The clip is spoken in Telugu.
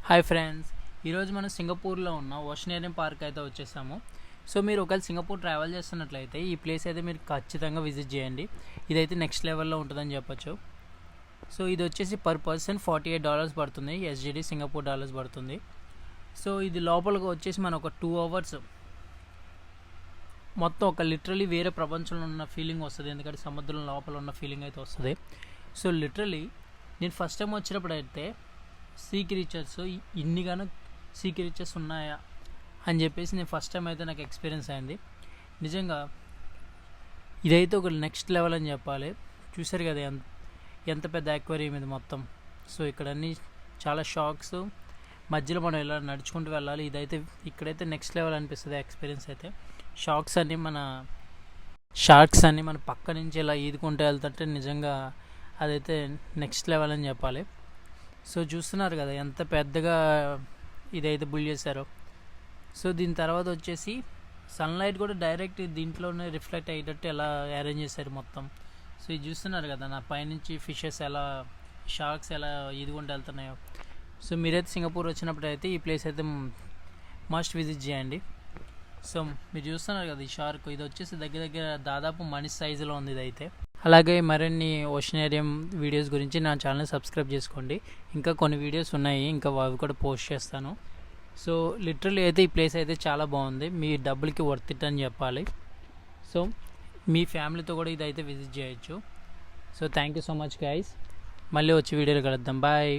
హాయ్ ఫ్రెండ్స్, ఈరోజు మనం సింగపూర్లో ఉన్న ఓషనేరియం పార్క్ అయితే వచ్చేసాము. సో మీరు ఒకవేళ సింగపూర్ ట్రావెల్ చేస్తున్నట్లయితే ఈ ప్లేస్ అయితే మీరు ఖచ్చితంగా విజిట్ చేయండి. ఇదైతే నెక్స్ట్ లెవెల్లో ఉంటుందని చెప్పొచ్చు. సో ఇది వచ్చేసి పర్ పర్సన్ $48 పడుతుంది, ఎస్జిడి సింగపూర్ డాలర్స్ పడుతుంది. సో ఇది లోపలికి వచ్చేసి మనం ఒక 2 hours మొత్తం ఒక లిటరలీ వేరే ప్రపంచంలో ఉన్న ఫీలింగ్ వస్తుంది, ఎందుకంటే సముద్రం లోపల ఉన్న ఫీలింగ్ అయితే వస్తుంది. సో లిటరలీ నేను ఫస్ట్ టైం వచ్చినప్పుడు అయితే సీ క్రీచర్స్ ఇన్నిగానో సీ క్రీచర్స్ ఉన్నాయా అని చెప్పేసి నేను ఫస్ట్ టైం అయితే నాకు ఎక్స్పీరియన్స్ అయింది. నిజంగా ఇదైతే ఒక నెక్స్ట్ లెవెల్ అని చెప్పాలి. చూసారు కదా ఎంత పెద్ద అక్వేరియం ఇది మొత్తం. సో ఇక్కడ అన్నీ చాలా షాక్స్, మధ్యలో మనం ఇలా నడుచుకుంటూ వెళ్ళాలి. ఇదైతే ఇక్కడైతే నెక్స్ట్ లెవెల్ అనిపిస్తుంది ఎక్స్పీరియన్స్ అయితే. షార్క్స్ అన్నీ మన పక్క నుంచి ఇలా ఈదుకుంటూ వెళ్తుంటే నిజంగా అదైతే నెక్స్ట్ లెవెల్ అని చెప్పాలి. సో చూస్తున్నారు కదా ఎంత పెద్దగా ఇదైతే బుల్ చేశారో. సో దీని తర్వాత వచ్చేసి సన్లైట్ కూడా డైరెక్ట్ దీంట్లోనే రిఫ్లెక్ట్ అయ్యేటట్టు ఎలా అరేంజ్ చేశారు మొత్తం. సో ఇది చూస్తున్నారు కదా నా పైనుంచి ఫిషెస్ ఎలా, షార్క్స్ ఎలా ఈదుకుంటూ వెళ్తున్నాయో. సో మీరైతే సింగపూర్ వచ్చినప్పుడు అయితే ఈ ప్లేస్ అయితే మస్ట్ విజిట్ చేయండి. సో మీరు చూస్తున్నారు కదా ఈ షార్క్, ఇది వచ్చేసి దగ్గర దాదాపు మనిషి సైజులో ఉంది ఇదైతే. అలాగే మరిన్ని ఓషనేరియం వీడియోస్ గురించి నా ఛానల్ సబ్స్క్రైబ్ చేసుకోండి. ఇంకా కొన్ని వీడియోస్ ఉన్నాయి, ఇంకా అవి కూడా పోస్ట్ చేస్తాను. సో లిటరల్లీ అయితే ఈ ప్లేస్ అయితే చాలా బాగుంది, మీ డబ్బులకి వర్త్ ఇట్ అని చెప్పాలి. సో మీ ఫ్యామిలీతో కూడా ఇదైతే విజిట్ చేయొచ్చు. So thank you so much guys. మళ్ళీ వచ్చి వీడియోలు కలుద్దాం. బాయ్.